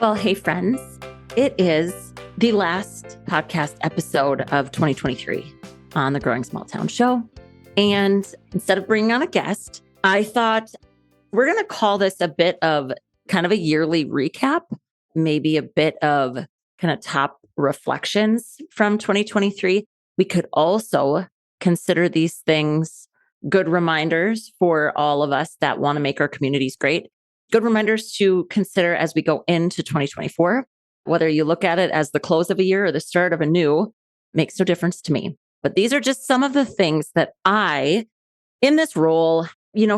Well, hey, friends, it is the last podcast episode of 2023 on the Growing Small Town Show. And instead of bringing on a guest, I thought we're going to call this a bit of kind of a yearly recap, maybe a bit of kind of top reflections from 2023. We could also consider these things good reminders for all of us that want to make our communities great. Good reminders to consider as we go into 2024. Whether you look at it as the close of a year or the start of a new, makes no difference to me. But these are just some of the things that I, in this role,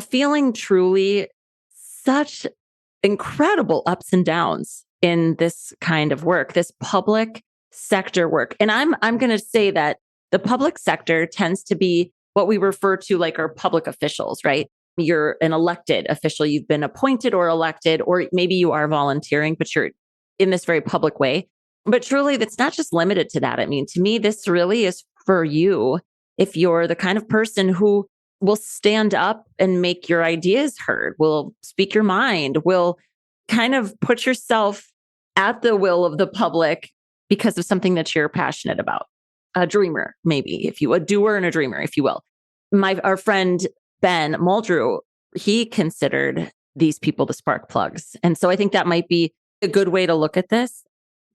feeling truly such incredible ups and downs in this kind of work, this public sector work. And I'm going to say that the public sector tends to be what we refer to like our public officials, right? You're an elected official, you've been appointed or elected, or maybe you are volunteering, but you're in this very public way. But truly, that's not just limited to that. I mean, to me, this really is for you if you're the kind of person who will stand up and make your ideas heard, will speak your mind, will kind of put yourself at the will of the public because of something that you're passionate about. A dreamer, maybe, a doer and a dreamer, if you will. Our friend Ben Muldrew, he considered these people the spark plugs. And so I think that might be a good way to look at this.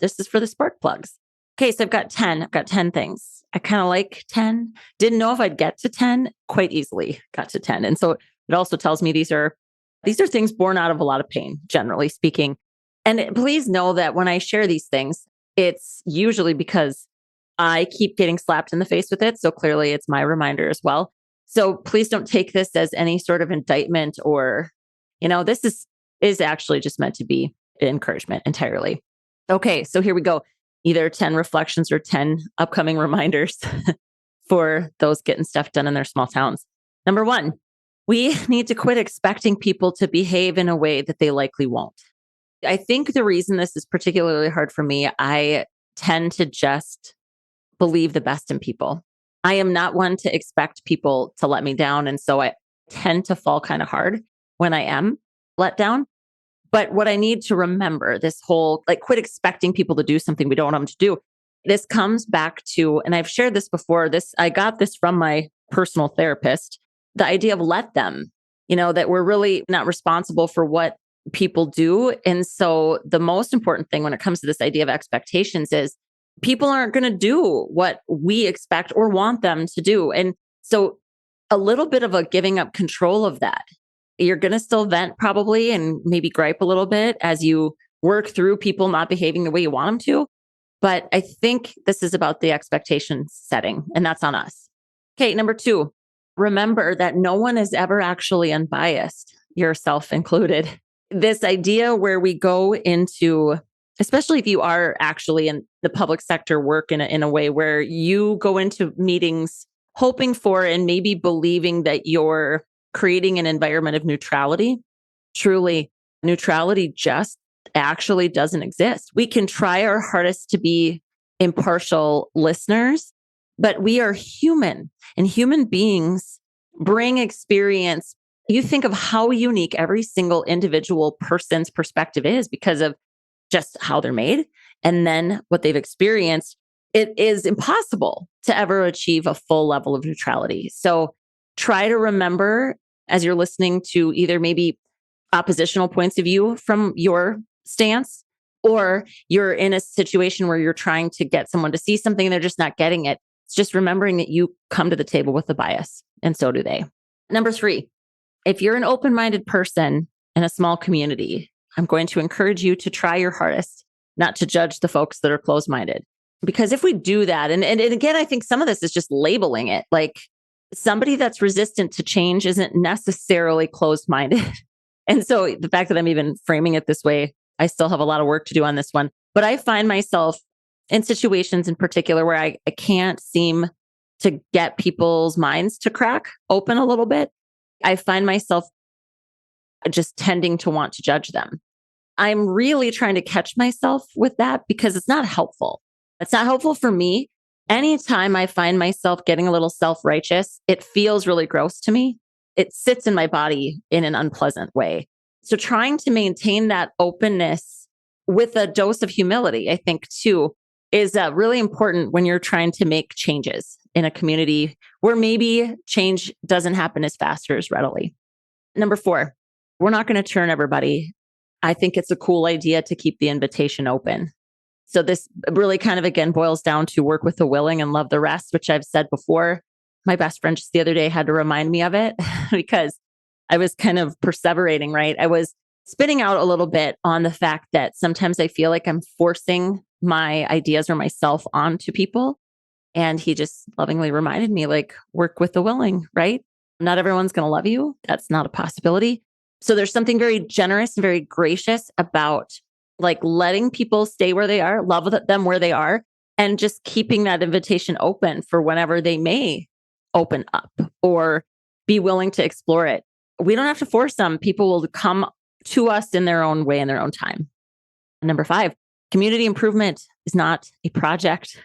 This is for the spark plugs. Okay, so I've got 10 things. I kind of like 10. Didn't know if I'd get to 10, quite easily got to 10. And so it also tells me these are things born out of a lot of pain, generally speaking. And please know that when I share these things, it's usually because I keep getting slapped in the face with it. So clearly it's my reminder as well. So please don't take this as any sort of indictment or, this is actually just meant to be encouragement entirely. Okay, so here we go. Either 10 reflections or 10 upcoming reminders for those getting stuff done in their small towns. Number 1, we need to quit expecting people to behave in a way that they likely won't. I think the reason this is particularly hard for me, I tend to just believe the best in people. I am not one to expect people to let me down. And so I tend to fall kind of hard when I am let down. But what I need to remember, this whole quit expecting people to do something we don't want them to do. This comes back to, and I've shared this before, I got this from my personal therapist, the idea of let them, that we're really not responsible for what people do. And so the most important thing when it comes to this idea of expectations is people aren't going to do what we expect or want them to do. And so a little bit of a giving up control of that. You're going to still vent probably and maybe gripe a little bit as you work through people not behaving the way you want them to. But I think this is about the expectation setting, and that's on us. Okay, number 2, remember that no one is ever actually unbiased, yourself included. This idea where we go into, especially if you are actually in the public sector work in a way where you go into meetings hoping for and maybe believing that you're creating an environment of neutrality. Truly, neutrality just actually doesn't exist. We can try our hardest to be impartial listeners, but we are human, and human beings bring experience. You think of how unique every single individual person's perspective is because of just how they're made and then what they've experienced. It is impossible to ever achieve a full level of neutrality. So try to remember as you're listening to either maybe oppositional points of view from your stance, or you're in a situation where you're trying to get someone to see something and they're just not getting it. It's just remembering that you come to the table with a bias, and so do they. Number 3, if you're an open-minded person in a small community, I'm going to encourage you to try your hardest not to judge the folks that are closed-minded. Because if we do that, and again, I think some of this is just labeling it, like somebody that's resistant to change isn't necessarily closed-minded. And so the fact that I'm even framing it this way, I still have a lot of work to do on this one. But I find myself in situations in particular where I can't seem to get people's minds to crack open a little bit. I find myself just tending to want to judge them. I'm really trying to catch myself with that because it's not helpful. It's not helpful for me. Anytime I find myself getting a little self-righteous, it feels really gross to me. It sits in my body in an unpleasant way. So trying to maintain that openness with a dose of humility, I think too, is really important when you're trying to make changes in a community where maybe change doesn't happen as fast or as readily. Number 4, we're not going to turn everybody. I think it's a cool idea to keep the invitation open. So this really kind of, again, boils down to work with the willing and love the rest, which I've said before. My best friend just the other day had to remind me of it because I was kind of perseverating, right? I was spinning out a little bit on the fact that sometimes I feel like I'm forcing my ideas or myself onto people. And he just lovingly reminded me, like, work with the willing, right? Not everyone's going to love you. That's not a possibility. So there's something very generous and very gracious about like letting people stay where they are, love them where they are, and just keeping that invitation open for whenever they may open up or be willing to explore it. We don't have to force them. People will come to us in their own way, in their own time. Number 5, community improvement is not a project.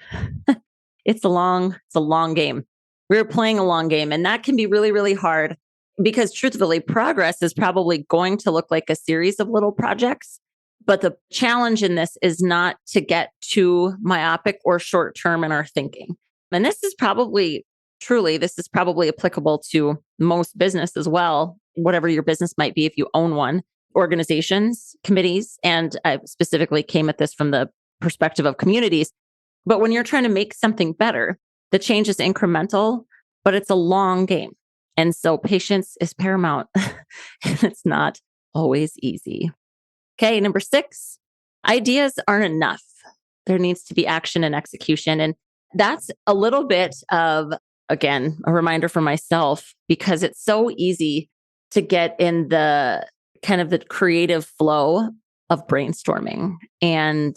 It's a long game. We're playing a long game, and that can be really, really hard because truthfully, progress is probably going to look like a series of little projects. But the challenge in this is not to get too myopic or short term in our thinking. And this is probably applicable to most business as well, whatever your business might be if you own one, organizations, committees. And I specifically came at this from the perspective of communities. But when you're trying to make something better, the change is incremental, but it's a long game. And so patience is paramount. And it's not always easy. Okay, number 6, ideas aren't enough. There needs to be action and execution. And that's a little bit of, again, a reminder for myself, because it's so easy to get in the kind of the creative flow of brainstorming and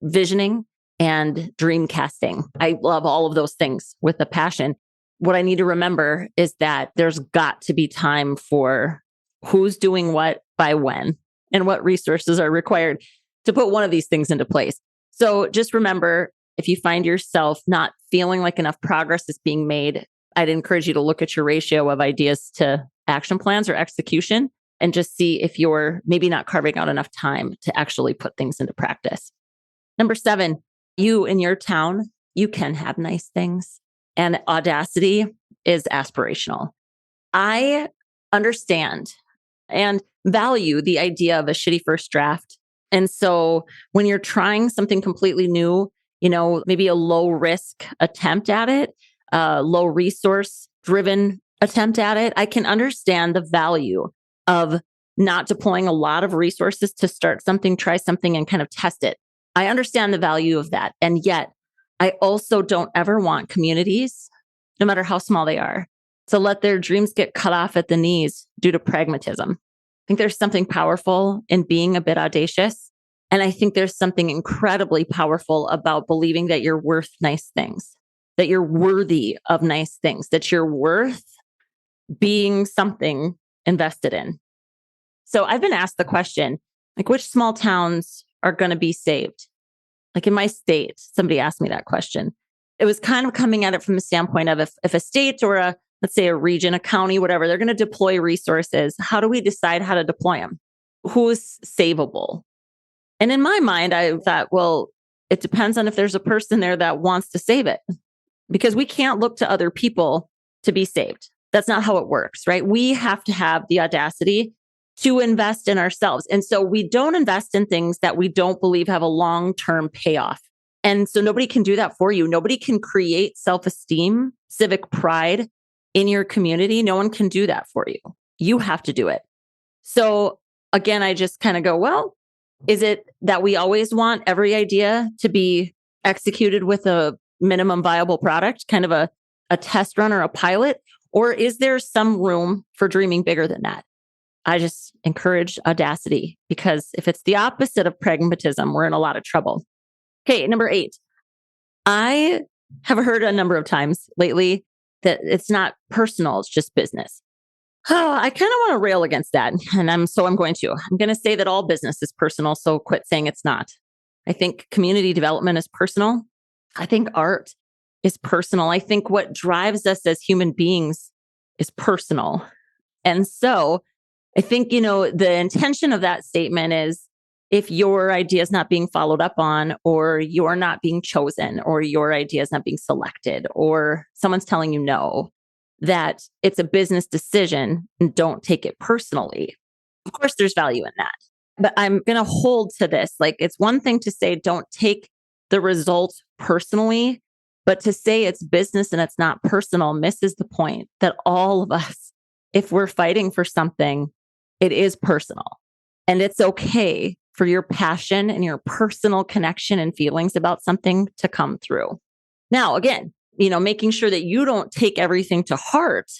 visioning and dream casting. I love all of those things with a passion. What I need to remember is that there's got to be time for who's doing what by when and what resources are required to put one of these things into place. So just remember, if you find yourself not feeling like enough progress is being made, I'd encourage you to look at your ratio of ideas to action plans or execution and just see if you're maybe not carving out enough time to actually put things into practice. Number 7, you in your town, you can have nice things, and audacity is aspirational. I understand and value the idea of a shitty first draft. And so when you're trying something completely new, maybe a low risk attempt at it, a low resource driven attempt at it, I can understand the value of not deploying a lot of resources to start something, try something, and kind of test it. I understand the value of that. And yet I also don't ever want communities, no matter how small they are, to let their dreams get cut off at the knees due to pragmatism. I think there's something powerful in being a bit audacious. And I think there's something incredibly powerful about believing that you're worth nice things, that you're worthy of nice things, that you're worth being something invested in. So I've been asked the question, like, which small towns are going to be saved? Like in my state, somebody asked me that question. It was kind of coming at it from the standpoint of if a state or let's say a region, a county, whatever, they're going to deploy resources. How do we decide how to deploy them? Who's savable? And in my mind, I thought, well, it depends on if there's a person there that wants to save it, because we can't look to other people to be saved. That's not how it works, right? We have to have the audacity to invest in ourselves. And so we don't invest in things that we don't believe have a long-term payoff. And so nobody can do that for you. Nobody can create self-esteem, civic pride in your community. No one can do that for you. You have to do it. So again, I just kind of go, well, is it that we always want every idea to be executed with a minimum viable product, kind of a test run or a pilot? Or is there some room for dreaming bigger than that? I just encourage audacity, because if it's the opposite of pragmatism, we're in a lot of trouble. Okay, number 8. I have heard a number of times lately that it's not personal, it's just business. Oh, I kind of want to rail against that. And I'm going to. I'm going to say that all business is personal, so quit saying it's not. I think community development is personal. I think art is personal. I think what drives us as human beings is personal. And so I think, the intention of that statement is if your idea is not being followed up on, or you're not being chosen, or your idea is not being selected, or someone's telling you no, that it's a business decision and don't take it personally. Of course, there's value in that. But I'm going to hold to this. Like, it's one thing to say, don't take the result personally, but to say it's business and it's not personal misses the point that all of us, if we're fighting for something, it is personal. And it's okay for your passion and your personal connection and feelings about something to come through. Now, again, making sure that you don't take everything to heart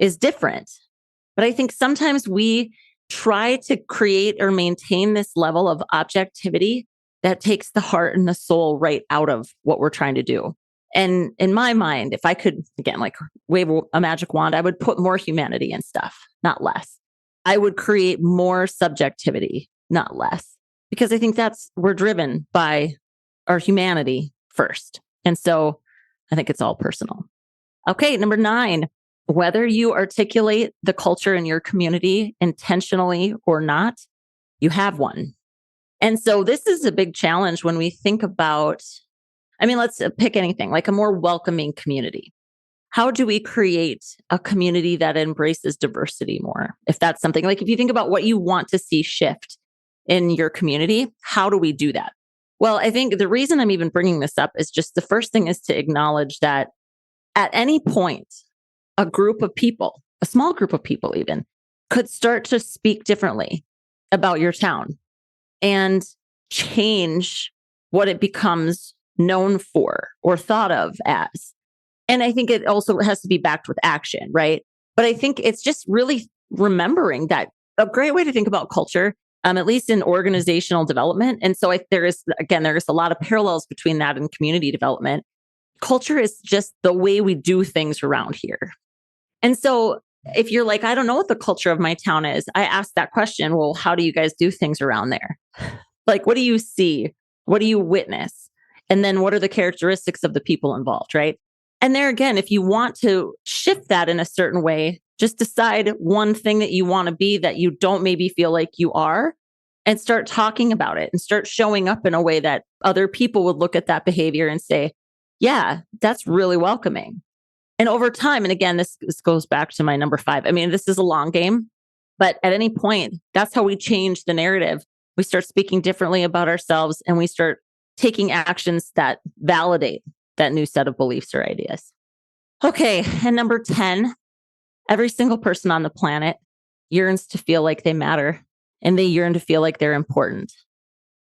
is different. But I think sometimes we try to create or maintain this level of objectivity that takes the heart and the soul right out of what we're trying to do. And in my mind, if I could, again, like wave a magic wand, I would put more humanity in stuff, not less. I would create more subjectivity, not less, because I think we're driven by our humanity first. And so I think it's all personal. Okay, number 9, whether you articulate the culture in your community intentionally or not, you have one. And so this is a big challenge when we think about, let's pick anything like a more welcoming community. How do we create a community that embraces diversity more? If that's something like, if you think about what you want to see shift in your community, how do we do that? Well, I think the reason I'm even bringing this up is just the first thing is to acknowledge that at any point, a group of people, a small group of people even, could start to speak differently about your town and change what it becomes known for or thought of as. And I think it also has to be backed with action, right? But I think it's just really remembering that a great way to think about culture, at least in organizational development. And so there is a lot of parallels between that and community development. Culture is just the way we do things around here. And so if you're like, I don't know what the culture of my town is, I ask that question, well, how do you guys do things around there? Like, what do you see? What do you witness? And then what are the characteristics of the people involved, right? And there again, if you want to shift that in a certain way, just decide one thing that you want to be that you don't maybe feel like you are, and start talking about it and start showing up in a way that other people would look at that behavior and say, yeah, that's really welcoming. And over time, and again, this goes back to my number 5. This is a long game, but at any point, that's how we change the narrative. We start speaking differently about ourselves and we start taking actions that validate that new set of beliefs or ideas. Okay. And number 10, every single person on the planet yearns to feel like they matter and they yearn to feel like they're important.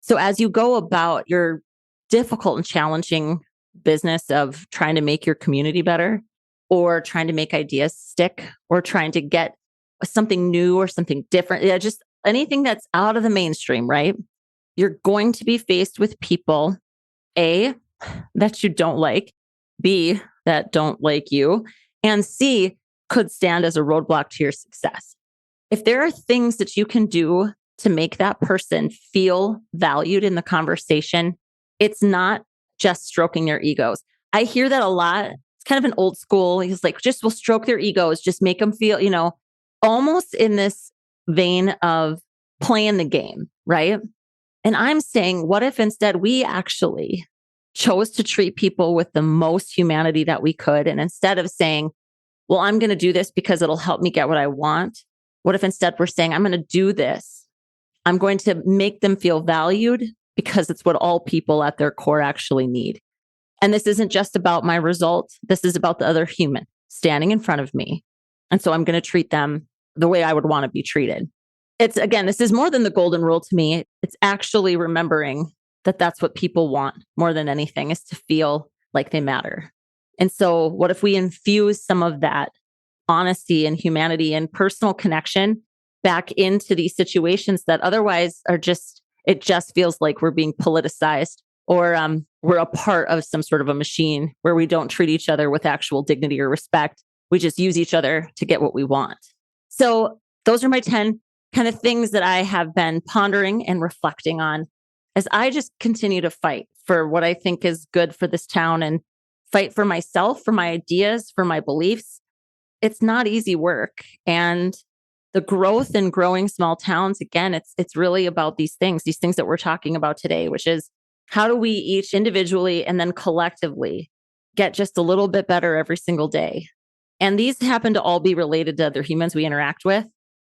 So as you go about your difficult and challenging business of trying to make your community better, or trying to make ideas stick, or trying to get something new or something different, just anything that's out of the mainstream, right? You're going to be faced with people, A, that you don't like, B, that don't like you, and C, could stand as a roadblock to your success. If there are things that you can do to make that person feel valued in the conversation, it's not just stroking their egos. I hear that a lot. It's kind of an old school. He's like, we'll stroke their egos, just make them feel, almost in this vein of playing the game, right? And I'm saying, what if instead we actually chose to treat people with the most humanity that we could? And instead of saying, well, I'm going to do this because it'll help me get what I want, what if instead we're saying, I'm going to do this, I'm going to make them feel valued because it's what all people at their core actually need. And this isn't just about my result. This is about the other human standing in front of me. And so I'm going to treat them the way I would want to be treated. This is more than the golden rule to me. It's actually remembering that that's what people want more than anything, is to feel like they matter. And so what if we infuse some of that honesty and humanity and personal connection back into these situations that otherwise it just feels like we're being politicized, or we're a part of some sort of a machine where we don't treat each other with actual dignity or respect. We just use each other to get what we want. So those are my 10 kind of things that I have been pondering and reflecting on as I just continue to fight for what I think is good for this town and fight for myself, for my ideas, for my beliefs. It's not easy work. And the growth in growing small towns, again, it's really about these things that we're talking about today, which is how do we each individually and then collectively get just a little bit better every single day? And these happen to all be related to other humans we interact with.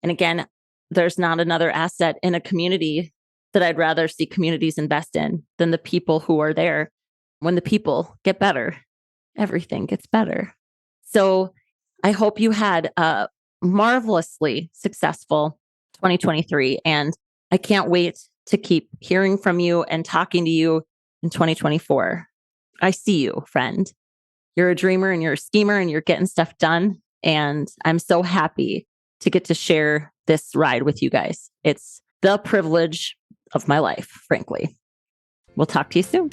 And again, there's not another asset in a community that I'd rather see communities invest in than the people who are there. When the people get better, everything gets better. So I hope you had a marvelously successful 2023. And I can't wait to keep hearing from you and talking to you in 2024. I see you, friend. You're a dreamer and you're a schemer and you're getting stuff done. And I'm so happy to get to share this ride with you guys. It's the privilege of my life, frankly. We'll talk to you soon.